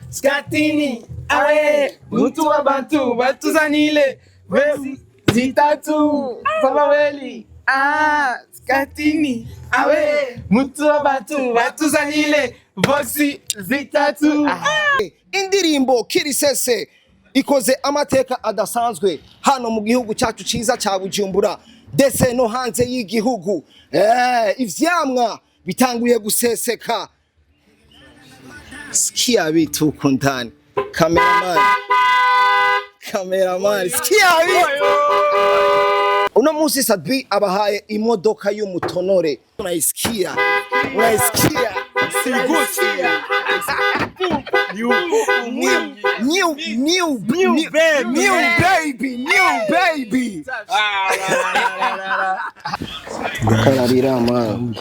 Skatini, awe, mtu wa bantu, batuzanile, wezi, zitatu, famaweli. Skatini, awe, mtu wa bantu, batuzanile, vosi, zitatu. Indirimbo Kirisese ikoze amateka adasanzwe hano mu gihugu cyacu ciza ca Bujumbura ndetse no hanze y'igihugu. Ivyamwa bitanguye guseseka. Sikia vitu kundani. Cameraman, sikia vitu. Uno musi Sadbi abahaye imodoka y'umutonore. Unaisikia? New baby. Namarira man.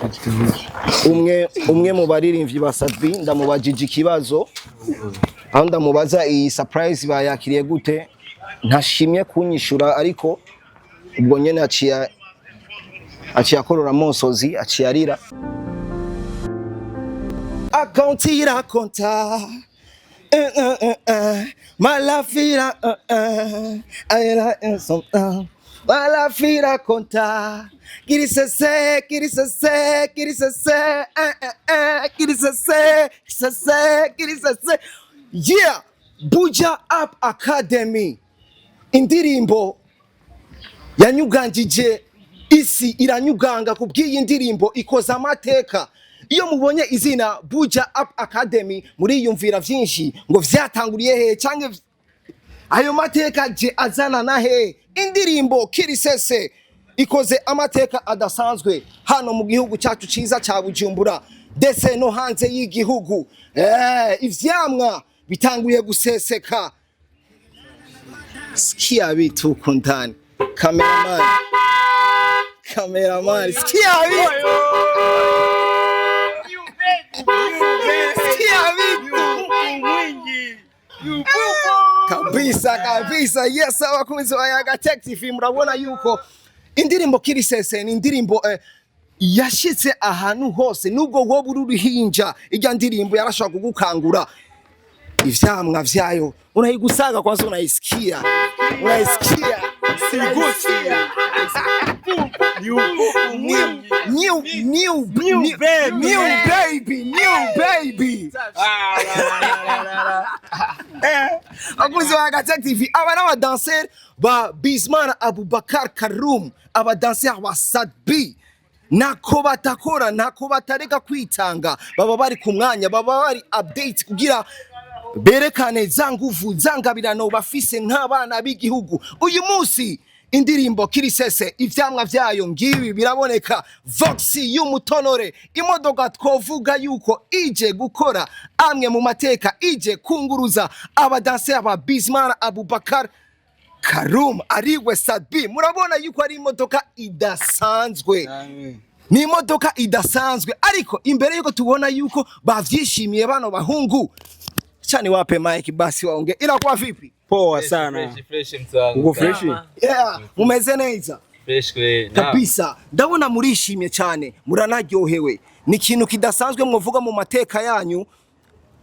Umwe mu baririmvyi ba Sadbi ndamubajije ikibazo. Aho ndamubaza iyi surprise bayakiriye gute? Ntashimye kunyishura ariko ubwo nyene aciye akorora monsozi aciye arira. Akontira konta malafira ayela ensomta malafira konta kirisese yeah. Buja Up Academy indirimbo yanyuganjije isi iranyuganga kubwiye indirimbo ikoza amateka. Iyo mubonye izina Buja Up Academy muri yumvira vyinshi ngo vyatanguriye he canke ayo mateka je azana na he. Indirimbo Kirisese ikoze amateka adasanzwe hano mu gihugu cyacu ciza ca Bujumbura ndetse no hanze y'igihugu. Ivyamwa bitanguye guseseka. Sikia vitu kundani. Cameraman, sikia vitu. Kabisa yes abakunzi wa Yaga TV murabona yuko indirimbo Kirisese ni indirimbo yashitse ahantu hose nubwo wowe uruhinja ijya ndirimbo yarashaka kugukangura. Ivyamwa vyayo unayigusaga kwanza unaisikia new baby. Abakunzi wa Yaga TV abana ba dancer ba Bisman Abubakar Karum aba dancer wa Sadbi nako batakora nako batareka kwitanga baba bari ku mwanya baba bari update kugira berekane za nguvu zangabirano bafise nk'abana b'igihugu. Uyu munsi indirimbo Kirisese ivyamwa vyayo ngibi biraboneka. Voxi y'umutonore imodoka twovuga yuko ije gukora amwe mu mateka, ije kunguruza abadanse aba Bisman Abubakar Karum ariwe Sadbi. Murabona yuko ari imodoka idasanzwe. Ni imodoka idasanzwe ariko imbere yuko tubona yuko bavyishimiye bano bahungu chani wape mic basi waonge. Inakuwa vipi? Poa sana. Fresh mtangu. Uko fresh? Yeah, umeze neza. Fresh kwe. Kabisa. Ndabona murishimye cyane, muranaryohewe. Ni ikintu kidasanzwe mwovuga mu mateka yanyu,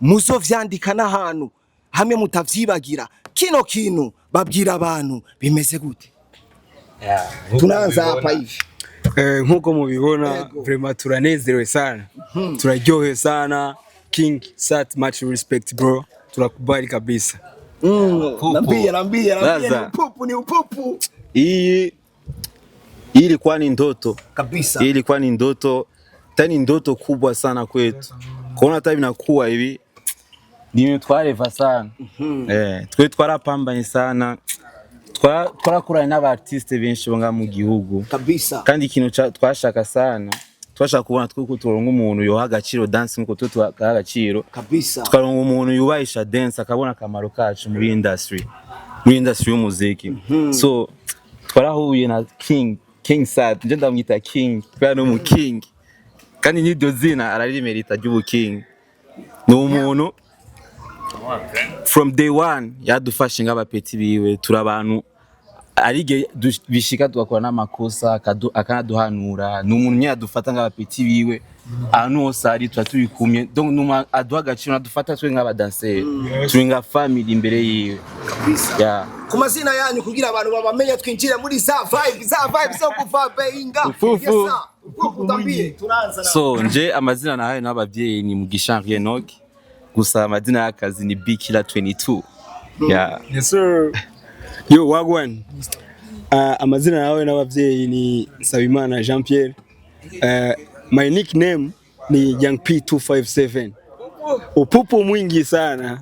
muzovyandika n'ahantu hamwe mutavyibagira. Kino kintu babwira abantu bimeze gute? Yeah. Tunaanza hapa hivi. Nkuko mubibona vraiment turanezerewe sana. Turaryohewe sana. King Sat, much respect bro. Tunakubali kabisa. Nambia ni upupu. Hii ilikuwa ni ndoto kabisa. Hii ilikuwa ni ndoto, tani ndoto kubwa sana kwetu. Kuona hata inakuwa hivi ni twareva sana. Twe twarapambanye sana. Twarakura n'aba artiste benshi bonga mu gihugu kabisa. Kandi ikintu twashaka sana twashaka kubona twuko turonga umuntu yoha agaciro dance nkuko tuha agaciro kabisa. Tukaronga umuntu yubahisha dance akabona akamaro kacu muri industry y'umuziki. So twarahuye na King Sat, nje ndamwita King kubera no mu King kandi n'iryo zina ararimerita ry'ubu King. Ni umuntu from day one yadufashe nk'abapeti biwe turabantu arige bishika tugakora n'amakosa akanaduhanura n'umuntu nyadufata nk'abapeti biwe ahantu hose ari turi kumwe donc numa aduha agaciro adufata twe nk'abadanseri turi nka family imbere yiwe. Ku mazina yanyu kugira abantu babamenye twinjire muri za vibe zo kuva beinga. Utambie tunaanza na so nje amazina nahaye n'abavyeyi ni Mugisha Enoch gusa amazina y'akazi ni Bikila 22. Yes sir. Yo wagwan. Amazina yawe n'abavyeyi ni Sabimana Jean Pierre. My nickname ni Young P257. Upupu mwingi sana.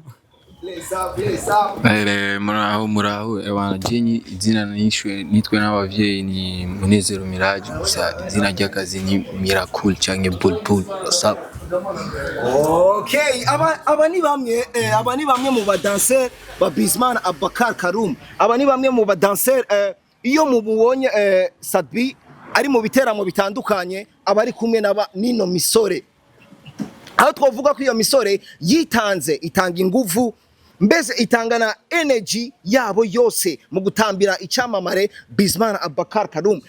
Muraho ewana jenyi izina nitwe n'abavyeyi ni Munezero Mirage gusa izina ry'akazi ni Miracle canke Bulbul. Okay, aba ni bamwe mu badanser ba Bisman Abubakar Karum. Aba ni bamwe mu badanser iyo mubonye Sadbi ari mu biteramo bitandukanye abari kumwe nino misore. Aho twavuga ko iyo misore yitanze itanga inguvu mbese itangana energy yabo yose mu gutambira icamamare Bisman Abubakar Karum.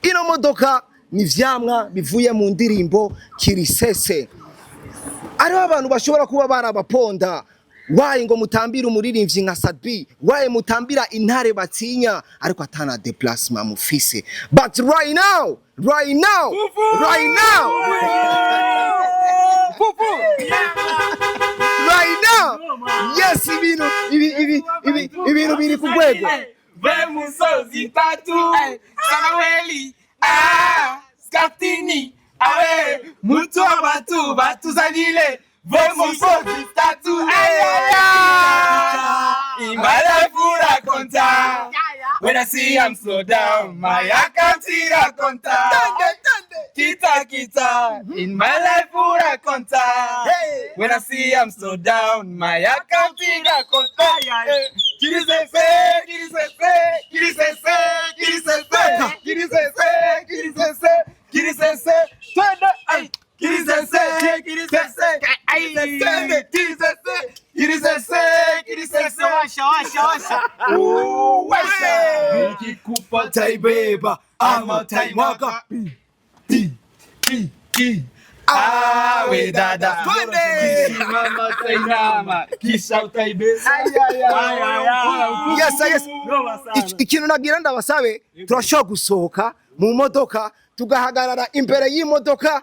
Ino modoka ni vyamwa bivuye mu ndirimbo Kirisese. Ariho abantu bashobora kuba barabaponda waye ngo mutambira umuririmbyi nka Sadbi, waye mutambira intare batinya ariko atana déplacement mufise. But right now yes ibintu biri kugwego Vemusozi tatu Sanaweli Skatini awe mutu abatu batuzanile Vemusozi tatu in my life I conta when I see I'm slow down my account I conta kita in my life I conta when I see I'm slow down my account I conta Kirisese Nikikupa taibeba ama taimwaga awe dada mama tainama kisha utaibesa. Yes ikintu nagira ndabasabe turashobora gusohoka mu modoka tugahagarara imbere y'imodoka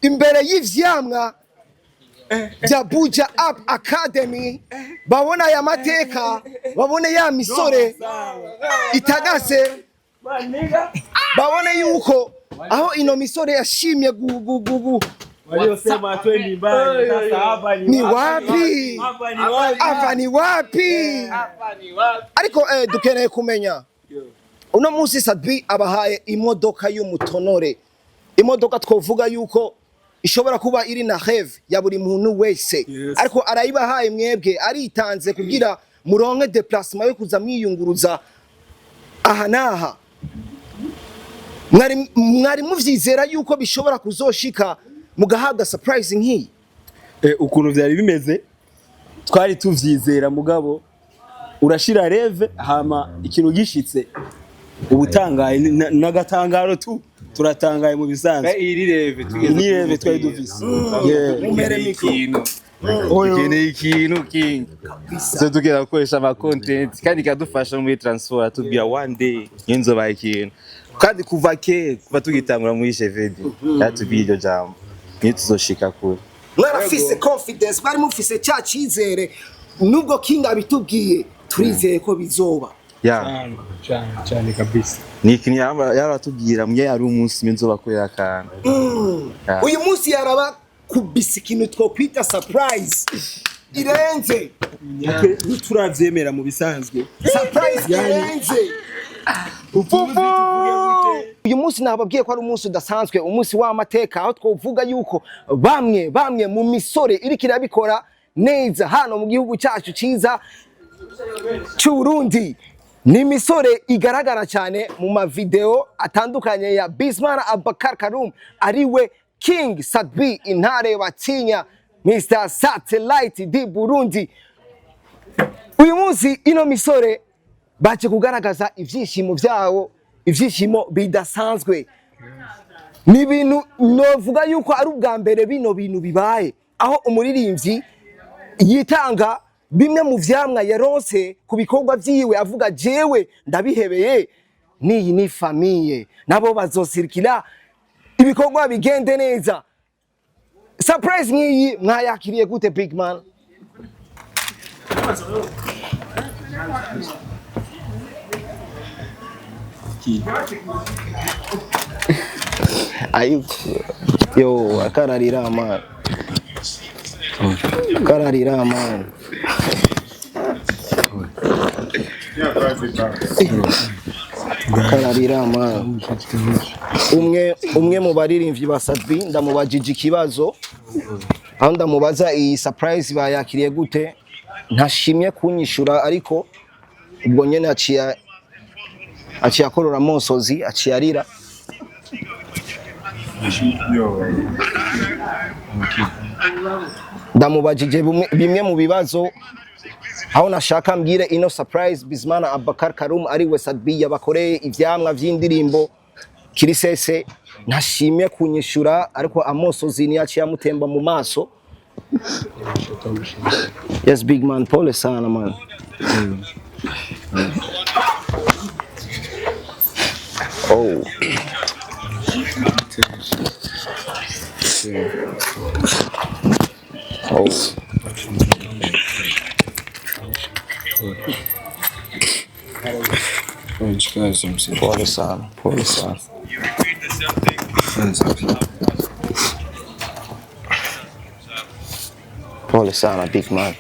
imbere y'ivyamwa bya Buja Up Academy babona ya mateka babone ya misore itagase babone yuko aho ino misore yashimye waliosema twendi mbali sasa hapa ni wapi hapa ni wapi ariko dukeneye kumenya uno munsi Sadbi abahaye imodoka y'umutonore imodoka twovuga yuko ishobora kuba iri na rêve ya buri muntu wese ariko arayibahaye mwebwe aritanze kugira muronke déplacement yo kuza mwiyunguruza aha naha mwari muvyizera yuko bishobora kuzoshika mugahabwa surprise nk'iyi ukuntu byari bimeze twari tuvyizera mugabo urashira rêve hama ikintu gishitse ubutangaye nagatangaro turatangaye mu bisanzwe Iri reve twari dufise ikintu king so tugera gukoresha ama content kandi kadufasha muri transfer tubwira one day nzoba ikintu kandi kuva tugitangura muri Ishamitv yatubwiye iryo jambo ni tuzoshika kure mwarafise confidence bari mufise cya cyizere nubwo king abitubwiye turizeye ko bizoba cyane kabisa nikini yaratubwira mye ari umunsi nzoba korera kana uyu munsi yaraba kubisa ikintu twokwita surprise irenze turavyemera mu bisanzwe surprise irenze uyu munsi nababwiye ko ari umunsi udasanzwe umunsi w'amateka aho twovuga yuko bamwe mu misore iriko irabikora neza hano mu gihugu cyacu ciza cy'u Burundi ni misore igaragara cyane mu mavideo atandukanye ya Bisman Abubakar Karum ariwe King Sadbi intare batinya Mr Satellite di Burundi. Uyu munsi ino misore baje kugaragaza ivyishimo vyawo, ivyishimo bidasanzwe. Ni bintu novuga yuko ari ubwa mbere bino bintu bibaye, aho umuririmbyi yitanga bimwe mu vyamwa yaronse ku bikorwa vyiwe, avuga jewe ndabihebeye, niyi ni famille nabo bazosirikira ibikorwa bigende neza. Surprise nkiyi mwayakiriye gute big man? Ayu yo akararira man, akararira man. Akararira man. Umwe mu baririmbyi ba Sadbi ndamubajije ikibazo, aho ndamubaza iyi surprise bayakiriye gute, ntashimye kunyishura, ariko ubwo nyene aciye akorora mosozi, aciye arira. Ndamubajije bimwe mu bibazo, aho nashaka mbwire ino surprise Bizimana Abubakar Karum ari we Sadbi yabakoreye ivyamwa vy'indirimbo kirisese, ntashimye kunyishura, ariko amosozi ni yaciye amutemba mu maso. Yes big man, pole sana man. Oh. Oh. Pole sana, pole sana. Pole sana big man.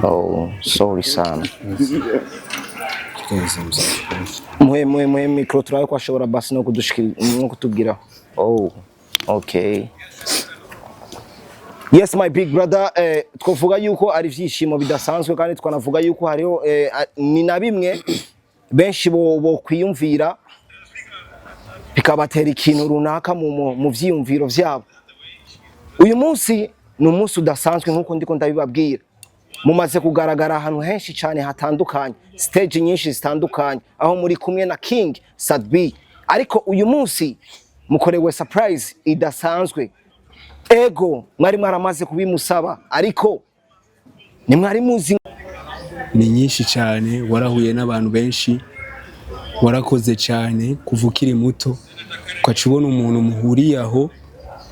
Oh, sorry sana. Muhe mikro turayo kwashobora basi no kutubwira. Oh, okay. Yes my big brother, twovuga yuko ari ivyishimo bidasanzwe, kandi twanavuga yuko hariho ni na bimwe benshi bo kwiyumvira bikabatera ikintu runaka mu vyiyumviro vyabo. Uyu munsi ni umunsi udasanzwe nkuko ndiko ndabibabwira. Mumaze kugaragara ahantu henshi cyane hatandukanye, stage nyinshi zitandukanye, aho muri kumwe na King Sadbi, ariko uyu munsi mukorewe surprise idasanzwe. Ego mwari maramaze kubimusaba, ariko ni mwari muzi ni nyinshi cyane, warahuye n'abantu benshi, warakoze cyane kuva ukiri muto, ukacubona umuntu muhuriye aho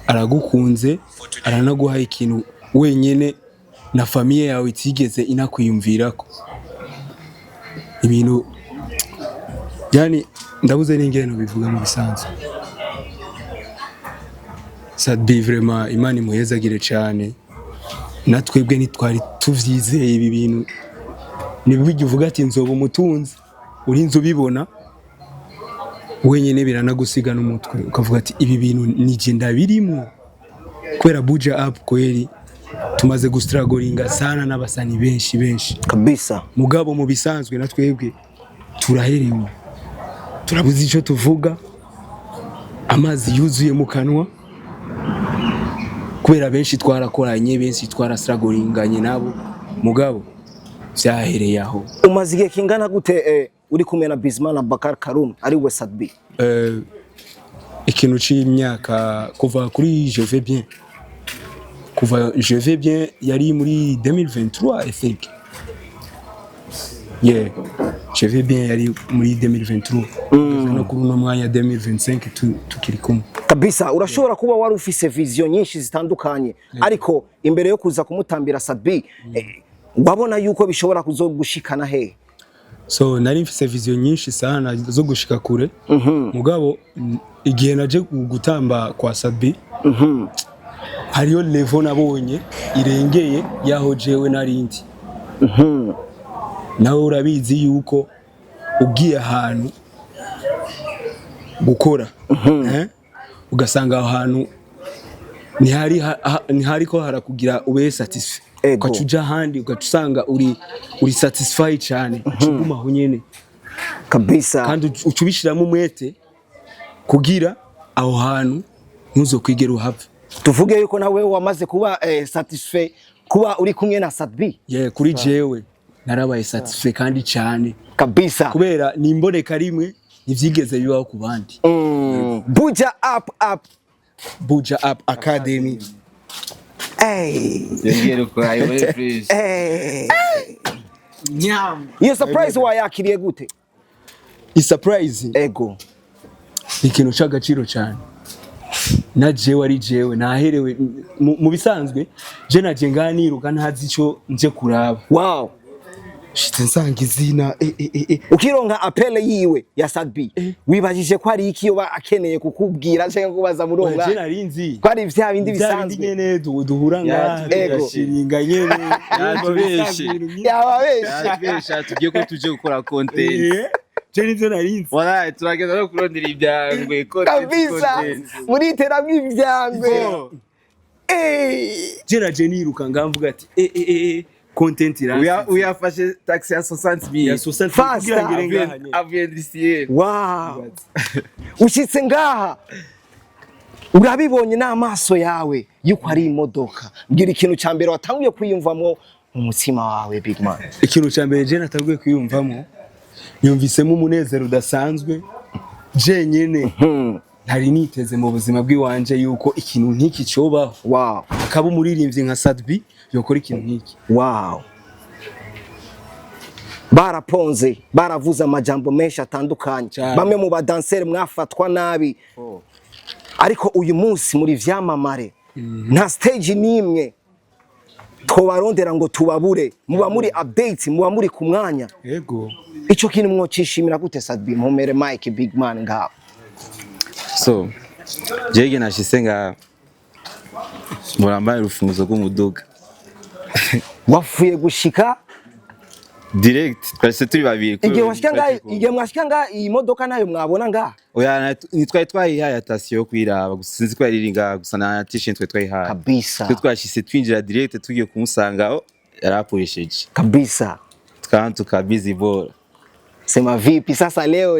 aragukunze, aranaguha ikintu wenyene na famille yawe itigeze inakwiyumvirako. Ibintu yani ndabuze n'ingeno bivuga mu bisanzwe. Sadbi vraiment Imana imuhezagire cyane, natwebwe nitwari tuvyizeye ibi bintu. Nibwo uvuga ati nzoba umutunzi, urinze ubibona wenyene biranagusiga n'umutwe, ukavuga ati ibi bintu nije ndabirimo. Kwera buja up kweri tumaze gustragolinga sana n'abasani benshi kabisa. Mugabo mu bisanzwe natwebwe turaherewe, turabuze ico tuvuga, amazi yuzuye mu kanwa, kubera benshi twarakoranye, benshi twarastragolinganye nabo, mugabo vyahereye aho. Umaze igihe kingana gute uri kumwe na Bizimana Abubakar Karum ari we Sadbi? Ikintu c'imyaka kuva kuri Je vais bien. Kuva Je vais bien yari muri 2023 I think. Yeah, Je vais bien yari muri 2023. No kuri no mwanya 2025 tukiri kumwe. Kabisa, urashobora kuba wari ufise vision nyinshi zitandukanye, ariko imbere yo kuza kumutambira Sadbi, wabona yuko bishobora kuzogushikana he? So nari mfise vision nyinshi sana zo gushika kure. Mugabo igihe naje gutamba kwa Sadbi, hariyo level nabonye irengeye yaho jewe narindi. Nawe urabizi yuko ugiye ahantu gukora, ugasanga aho hantu ntihari ko harakugira ube satisfait, ukacuja handi ukacusanga uri satisfied cyane, ucuguma aho nyene kabisa, kandi ucubishiramo umwete kugira aho hantu ntuzokwigera uhava. tuvuge yuko nawe wamaze kuba satisfait kuba uri kumwe na Sadbi. Kuri jewe narabaye satisfait kandi cyane kabisa kubera nimboneka rimwe nivyigeze bibaho ku bandi. Buja up Buja Up Academy. Yongere ko ayobore please. Nyam. Iyo surprise wayakiriye gute? I surprise Ego. ikintu cy'agaciro cyane. Na jewe ari jewe naherewe mu bisanzwe je naje nganiruka ntazi ico nje kuraba. Wow. Shite nsanga izina Ukironka apele yiwe ya Sadbi wibajije ko ari iki yo akeneye kukubwira cyangwa kubaza muronga. Je narinzi ko ari vya bindi bisanzwe nyene duhura ngaha gashiringa nyene yababesha tugiye ko tuje gukora content. Je nivyo narinzi. Wala turagenda no kurondera ibyangwe kabisa muri terabwi ivyangwe. Je naje niruka ngamvuga ati content ira uyafashe taxi ya 60,000 ya 60 Fasta. aviendricier. Wow. Ushitse ngaha urabibonye n'amaso yawe yuko ari imodoka. Mbwira ikintu ca mbere watanguye kwiyumvamo mu mutima wawe big man. Ikintu ca mbere je natanguye kwiyumvamo yumvisemo umunezero udasanzwe je nyene ntari niteze mu buzima bw'iwanje yuko ikintu nk'iki cyobaho. Wow. Akaba umuririmbyi nka Sadbi yokora ikintu nk'iki. Wow. Baraponze baravuza amajambo menshi atandukanye, bamwe mu badanseri mwafatwa nabi ariko uyu munsi muri vyamamare nta stage nimwe twobarondera ngo tubabure, muba muri updates, muba muri ku mwanya. Yego Ico kintu mwocishimira gute Sadbi? Mpomere Mike big man ngaho. So jege nashisenga murambaye urufunguzo rw'umuduga Wafuye gushika direct twase turi babiri igihe mwashika nga iyi modoka nayo mwabona nga oya nitwaye twayihaye atasiyo kwiraba gusinzi ko yariringa gusa na t-shirt twayihaye kabisa twashise twinjira direct tugiye kumusanga yaraporesheje kabisa twantu kabizi bora sema vipi sasa leo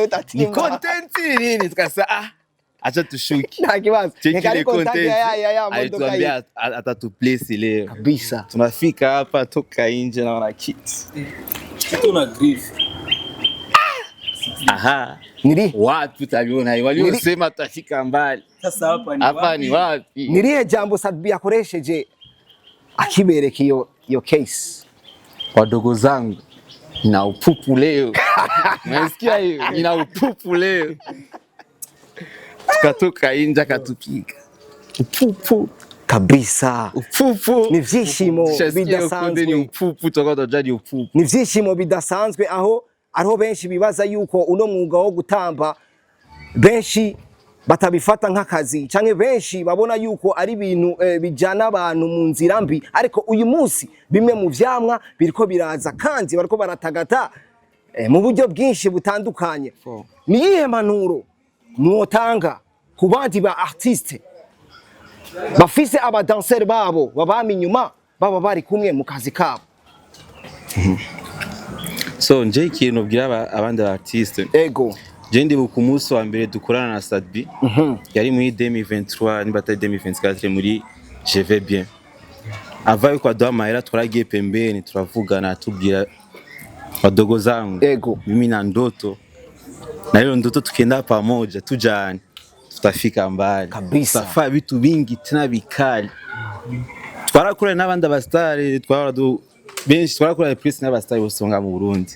tatima ni content nini tukasa acha tushuki nta kibazo nikari content ya modoka hii atatuplace leo kabisa. Tunafika hapa toka nje na wana kids tuna grief. Aha Niri watu tabiona waliosema tutafika mbali. Sasa hapa ni wapi? Nirihe jambo Sadbi yakoresheje akibereka iyo case? Wadogo zangu nina upupu leo. Unasikia hiyo? Nina upupu leo. Tukatoka nje akatupika. Upupu kabisa. Upupu nivyishimo bidasanzwe. Ni upupu tukadajadi upupu. Nivyishimo bidasanzwe aho benshi bibaza yuko uno mwuga wo gutamba benshi batabifata nk'akazi canke benshi babona yuko ari ibintu bijana abantu mu nzira mbi, ariko uyu munsi bimwe mu vyamwa biriko biraza kandi bariko baratagata mu buryo bwinshi butandukanye. Ni iyihe manuro mwotanga ku bandi ba artiste bafise abadanseri babo babami inyuma baba bari kumwe mu kazi kabo? So nje ikintu bwira abandi artiste Ego je ndi ku munsi wa mbere dukorana na Sadbi yari muri 2023 ni bataye 2024 muri Je vais bien. Avaye kwa namarira twaragiye pembeni turavugana tubwira wadogo zangu Ego mimi na ndoto na hiyo ndoto tukienda pamoja tujane tutafika mbali kabisa. Tutafanya vitu vingi tena vikali. Twarakora n'abandi abastari benshi twarakora press n'abastari bosonga mu Burundi.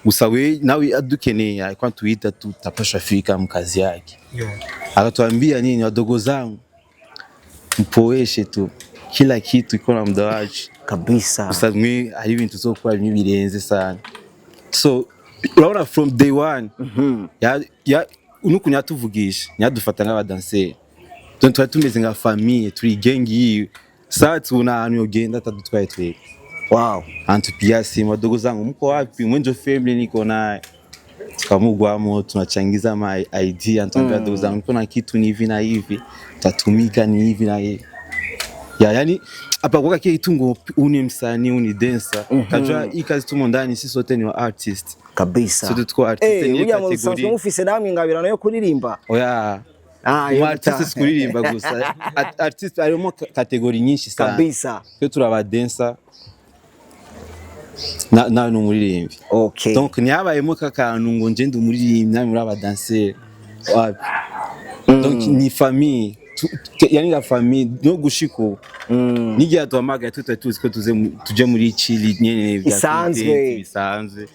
Gusa we nawe adukeneye ariko tuita tutapasha fika mu kazi yake. Akatuambia nini wadogo zangu mpoeshe tu kila kitu iko na muda wake kabisa. Gusa mwe ari ibintu zo gukora birenze sana. So uraona from day one ya unuku nyatuvugisha nyadufata nk'abadanseri twari tumeze nka famille turi gang yiwe saa tuna ahantu yogenda atadutwaye twese. Wow. Antupigia simu wadogo zangu mko wapi? Mwenjo family niko naye. Tukamugwamo tunachangiza ma ID antuambia wadogo zangu kuna kitu ni hivi na hivi tatumika ni hivi na hivi. Yani hapa kwa kile kitungo uni msanii uni dancer kajua hii kazi tumo ndani sisi sote ni wa artist kabisa. Sote tuko artist ni kategori. Mufise namwe ngabirano yo kuririmba. Oya Mu artiste kuririmba gusa. Artiste harimo kategori nyinshi sana. Kabisa. Twe turaba dancer. Na n'umuririmbyi. Okay. Donc nyabayemo kakantu ngo nje ndumuririmbyi na muri aba dancer. Wapi. Donc ni famille. Yani la famille no gushiko. Nigiye duhamagaye tuzi ko tuje muri chili nyene bisanzwe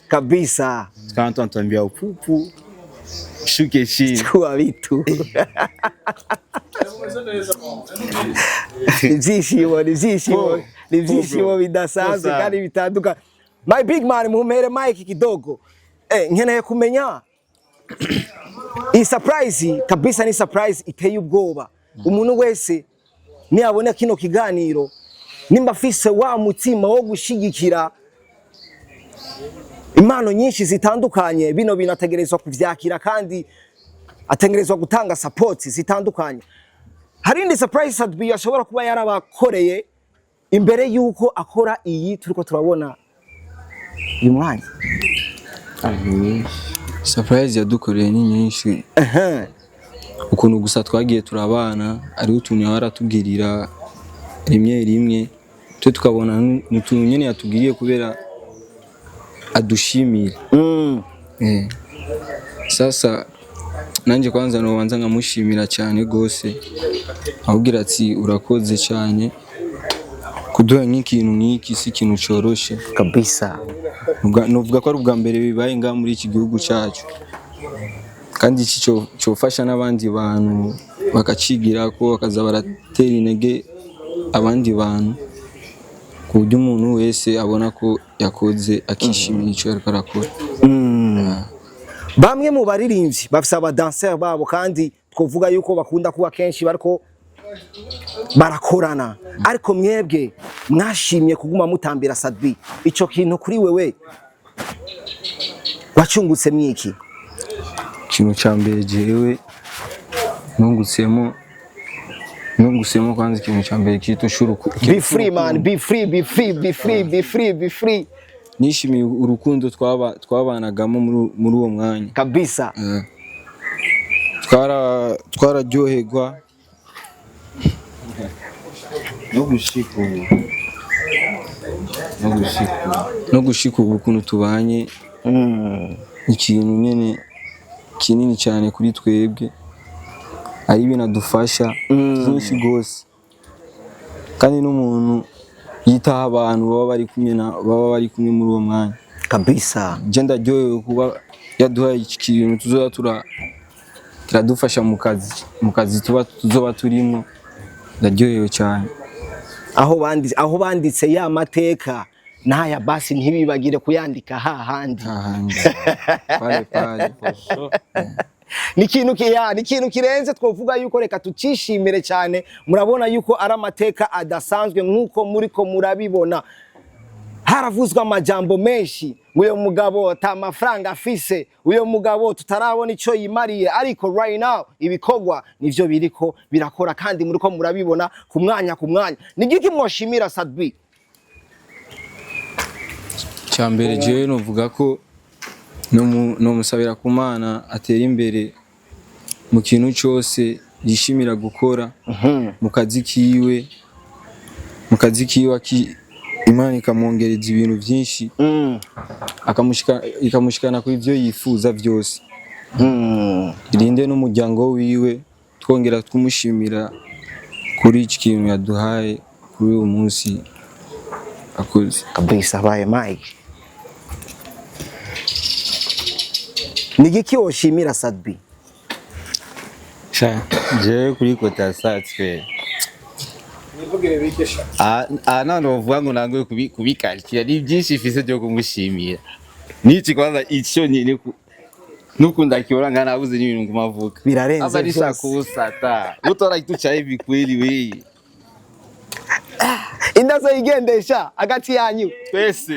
kabisa. Quand entambia upupu. Shuke chini. Kwa vitu. Nivyishimo bidasanzwe kandi bitanduka. My big man mumpere mic kidogo. Nkeneye kumenya iyi surprise kabisa, ni surprise iteye ubwoba. Umuntu wese ni abona kino kiganiro nimba afise wa mutima wo gushigikira impano nyinshi zitandukanye, bino binategerezwa kuvyakira kandi ategerezwa gutanga support zitandukanye. Hari indi surprise Sadbi yashobora kuba yarabakoreye imbere yuko akora iyi turiko turabona uyu mwanya? Surprise yadukoreye ni nyinshi. Ukuntu gusa twagiye turabana ari utuntu yaratubwirira rimwe twe tukabona n'utuntu nyene yatubwiriye kubera adushimira. Sasa nanje kwanza nobanza nkamushimira cyane gose, ahubwira ati urakoze cyane kuduha nk'ikintu nk'iki, si ikintu coroshe kabisa. Nuvuga ko ari ubwa mbere bibaye nga muri iki gihugu cyacu, kandi iki cyofasha n'abandi bantu bakacigira ko bakaza baratera intege abandi bantu, ku buryo umuntu wese abona ko yakoze akishimira icyo ariko arakora. Bamwe mu baririmbyi bafise aba danseur babo kandi twovuga yuko bakunda kuba kenshi bariko barakorana, ariko mwebwe mwashimye kuguma mutambira Sadbi. Ico kintu kuri wewe wacungutse mwiki? Ikintu cya mbere jewe nungutsemo kwanza, ikintu cya mbere kito shuruku. Be free man, be free. Nishimiye urukundo twabanagamo muri uwo mwanya kabisa. Twararyoherwa no gushika ukuntu tubanye. Ikintu nyene kinini cyane kuri twebwe, ari binadufasha byinshi gose, kandi n'umuntu yitaho abantu baba bari kumwe muri uwo mwanya kabisa. Je ndaryohewe kuba yaduhaye iki kintu tuzoba kiradufasha mu kazi tuzoba turimo. Ndaryohewe cyane. Aho banditse ya mateka naya basi ntibibagire kuyandika hahandi. Pale. Ni ikintu kirenze twovuga yuko reka tucishimire cyane. Murabona yuko ari amateka adasanzwe nkuko muriko murabibona. Haravuzwa amajambo menshi, uyo mugabo ata mafaranga afise, uyo mugabo tutarabona ico yimariye, ariko right now ibikorwa nivyo biriko birakora kandi muriko murabibona ku mwanya. Ni giki mwoshimira Sadbi? Cyambere jewe novuga ko no musabira ku Mana atera imbere mu kintu cyose yishimira gukora, mu kazi kiwe Imana ikamwongereza ibintu byinshi, ikamushikana kuri byo yifuza byose. Irinde n'umuryango wiwe, twongera twumushimira kuri iki kintu yaduhaye kuri uyu munsi akoze kabisa. Baye Mike, ni giki woshimira Sadbi? Je kuri kota satswe none uvuga ngo nangoye kubikarikira ni byinshi ifise byo kumushimira. Niki kwanza icyo nyine nukunda kiora ngana abuze n'ibintu ngumavuka birarenze aba risha kusata utora kitucha hivi kweli wewe indazo igendesha hagati yanyu twese